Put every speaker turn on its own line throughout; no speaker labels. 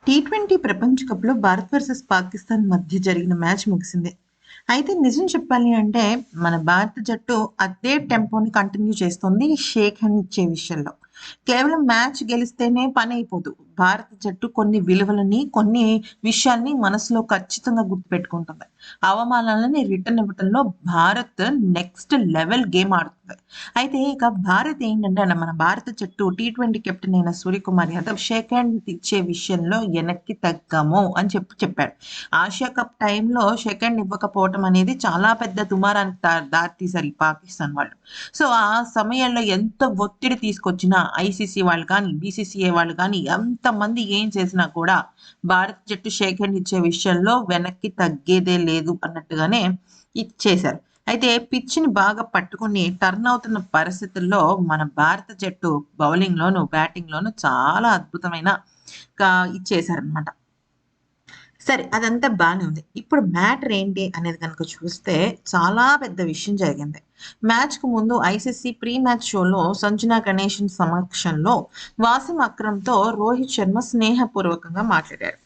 T20 ప్రపంచ కప్‌లో Bharat versus Pakistan మధ్య జరిగిన మ్యాచ్ ముగిసింది. అయితే నిజం చెప్పాలి అంటే మన భారత జట్టు అదే టెంపోని కంటిన్యూ చేస్తుంది షేక్ హ్యాండ్ ఇచ్చే విషయంలో. కేవలం మ్యాచ్ గెలిస్తేనే పనైపోదు. భారత జట్టు కొన్ని విలువలని, కొన్ని విషయాల్ని మనసులో ఖచ్చితంగా గుర్తుపెట్టుకుంటుంది. అవమానాలని రిటర్న్ ఇవ్వటంలో భారత్ నెక్స్ట్ లెవెల్ గేమ్ ఆడుతుంది. అయితే ఇక భారత్ ఏంటంటే మన భారత జట్టు టీ20 కెప్టెన్ అయిన సూర్యకుమార్ యాదవ్ షేక్ హ్యాండ్ ఇచ్చే విషయంలో వెనక్కి తగ్గము అని చెప్పాడు. ఆసియా కప్ టైంలో షేక్ హ్యాండ్ ఇవ్వకపోవటం అనేది చాలా పెద్ద దుమారానికి దారితీశారు ఈ పాకిస్తాన్ వాళ్ళు. సో ఆ సమయంలో ఎంత ఒత్తిడి తీసుకొచ్చినా ఐసీసీ వాళ్ళు కానీ, బీసీసీఐ వాళ్ళు కానీ ఎంతమంది ఏం చేసినా కూడా భారత జట్టు షేక్ హ్యాండ్ ఇచ్చే విషయంలో వెనక్కి తగ్గేదే లేదు అన్నట్టుగానే ఇచ్చేశారు. అయితే పిచ్‌ని బాగా పట్టుకొని టర్న్ అవుతున్న పరిస్థితుల్లో మన భారత జట్టు బౌలింగ్‌లోను, బ్యాటింగ్‌లోను చాలా అద్భుతమైన ఇచ్చేశారనమాట. సరే అదంతా బానే ఉంది. ఇప్పుడు మ్యాటర్ ఏంటి అనేది గనుక చూస్తే చాలా పెద్ద విషయం జరిగింది. మ్యాచ్‌కు ముందు ఐసీసీ ప్రీ మ్యాచ్ షోలో సంజనా గణేషన్ సమక్షంలో వాసిం అక్రమ్‌తో రోహిత్ శర్మ స్నేహపూర్వకంగా మాట్లాడారు.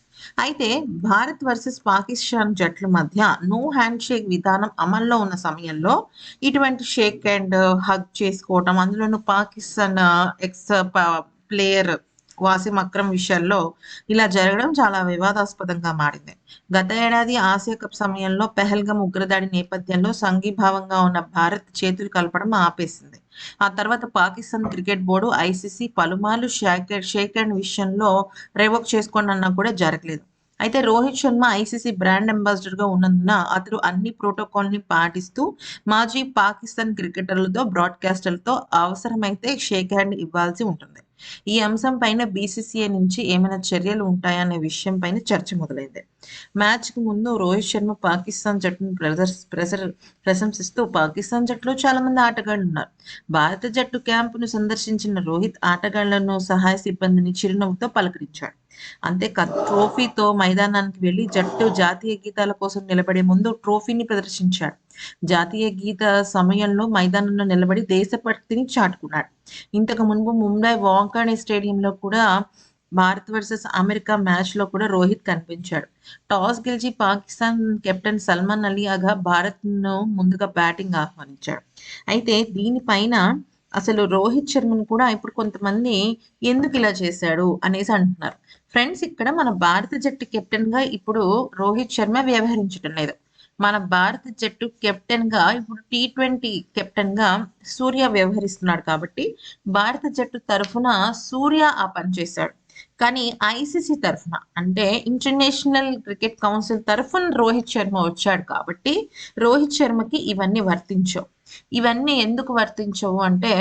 అయితే భారత్ వర్సెస్ పాకిస్తాన్ జట్ల మధ్య నో హ్యాండ్ షేక్ విధానం అమల్లో ఉన్న సమయంలో ఇటువంటి షేక్ హ్యాండ్, హగ్ చేసుకోవటం అందులోనూ పాకిస్తాన్ ఎక్స్ ప్లేయర్ వాసిం అక్రమ్ విషయాల్లో ఇలా జరగడం చాలా వివాదాస్పదంగా మారింది. గత ఏడాది ఆసియా కప్ సమయంలో పెహల్గాం ఉగ్రదాడి నేపథ్యంలో సంఘీభావంగా ఉన్న భారత్ చేతులు కలపడం ఆపేసింది. ఆ తర్వాత పాకిస్తాన్ క్రికెట్ బోర్డు, ఐసీసీ పలుమార్లు షేక్ హ్యాండ్ విషయంలో రివోక్ చేసుకోండన్నా కూడా జరగలేదు. అయితే రోహిత్ శర్మ ఐసీసీ బ్రాండ్ అంబాసిడర్‌గా ఉన్నందున అతడు అన్ని ప్రోటోకాల్‌ని పాటిస్తూ మాజీ పాకిస్తాన్ క్రికెటర్లతో, బ్రాడ్‌కాస్టర్లతో అవసరమైతే షేక్ హ్యాండ్ ఇవ్వాల్సి ఉంటుంది. ఈ అంశం పైన బీసీసీఐ నుంచి ఏమైనా చర్యలు ఉంటాయా అనే విషయం పైన చర్చ మొదలైంది. మ్యాచ్‌కు ముందు రోహిత్ శర్మ పాకిస్తాన్ జట్టును ప్రశంసిస్తూ పాకిస్తాన్ జట్టులో చాలామంది ఆటగాళ్లున్నారు. భారత జట్టు క్యాంపును సందర్శించిన రోహిత్ ఆటగాళ్లను, సహాయ సిబ్బందిని చిరునవ్వుతో పలకరించాడు. అంతేకాదు ట్రోఫీతో మైదానానికి వెళ్లి జట్టు జాతీయ గీతాల కోసం నిలబడే ముందు ట్రోఫీని ప్రదర్శించాడు. జాతీయ గీత సమయంలో మైదానంలో నిలబడి దేశభక్తిని చాటుకున్నాడు. ఇంతకు మునుపు ముంబై వాంఖేడే స్టేడియంలో కూడా భారత్ వర్సెస్ అమెరికా మ్యాచ్‌లో కూడా రోహిత్ కనిపించాడు. టాస్ గెలిచి పాకిస్తాన్ కెప్టెన్ సల్మాన్ అలీ ఆగా భారత్‌ను ముందుగా బ్యాటింగ్ ఆహ్వానించాడు. అయితే దీనిపైన అసలు రోహిత్ శర్మను కూడా ఇప్పుడు కొంతమంది ఎందుకిలా చేశాడు అనేసి అంటున్నారు. ఫ్రెండ్స్ ఇక్కడ మన భారత జట్టు కెప్టెన్‌గా ఇప్పుడు రోహిత్ శర్మ వ్యవహరించటం లేదు. మన భారత జట్టు కెప్టెన్‌గా ఇప్పుడు టీ20 కెప్టెన్‌గా సూర్య వ్యవహరిస్తున్నాడు కాబట్టి భారత జట్టు తరఫున సూర్య ఆ పని చేశాడు. కానీ ఐసీసీ తరఫున అంటే ఇంటర్నేషనల్ క్రికెట్ కౌన్సిల్ తరఫున రోహిత్ శర్మ వచ్చాడు కాబట్టి రోహిత్ శర్మకి ఇవన్నీ వర్తించవు. ఇవన్నీ ఎందుకు వర్తించవు అంటే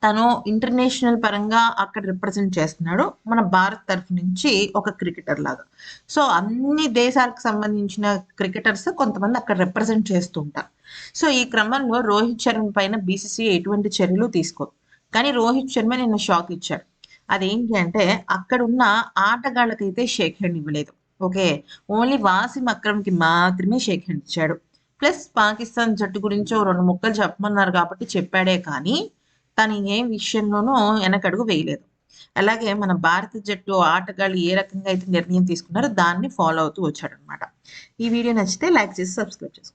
తను ఇంటర్నేషనల్ పరంగా అక్కడ రిప్రజెంట్ చేస్తున్నాడు. మన భారత్ తరఫు నుంచి ఒక క్రికెటర్ లాగా. సో, అన్ని దేశాలకు సంబంధించిన క్రికెటర్స్ కొంతమంది అక్కడ రిప్రజెంట్ చేస్తూ ఉంటారు. సో, ఈ క్రమంలో రోహిత్ శర్మ పైన బీసీసీఐ ఎటువంటి చర్యలు తీసుకోదు. కానీ రోహిత్ శర్మ నిన్న షాక్ ఇచ్చాడు. అదేంటి అంటే అక్కడున్న ఆటగాళ్ళకైతే షేక్ హ్యాండ్ ఇవ్వలేదు. ఓకే. ఓన్లీ వాసిం అక్రమ్‌కి మాత్రమే షేక్ హ్యాండ్ ఇచ్చాడు. ప్లస్ పాకిస్తాన్ జట్టు గురించో 2 ముక్కలు చెప్పమన్నారు కాబట్టి చెప్పాడే కానీ తను ఏ విషయంలోనూ వెనకడుగు వేయలేదు. అలాగే మన భారత జట్టు ఆటగాళ్ళు ఏ రకంగా అయితే నిర్ణయం తీసుకున్నారో దాన్ని ఫాలో అవుతూ వచ్చాడనమాట. ఈ వీడియో నచ్చితే లైక్ చేసి సబ్స్క్రైబ్ చేసుకోండి.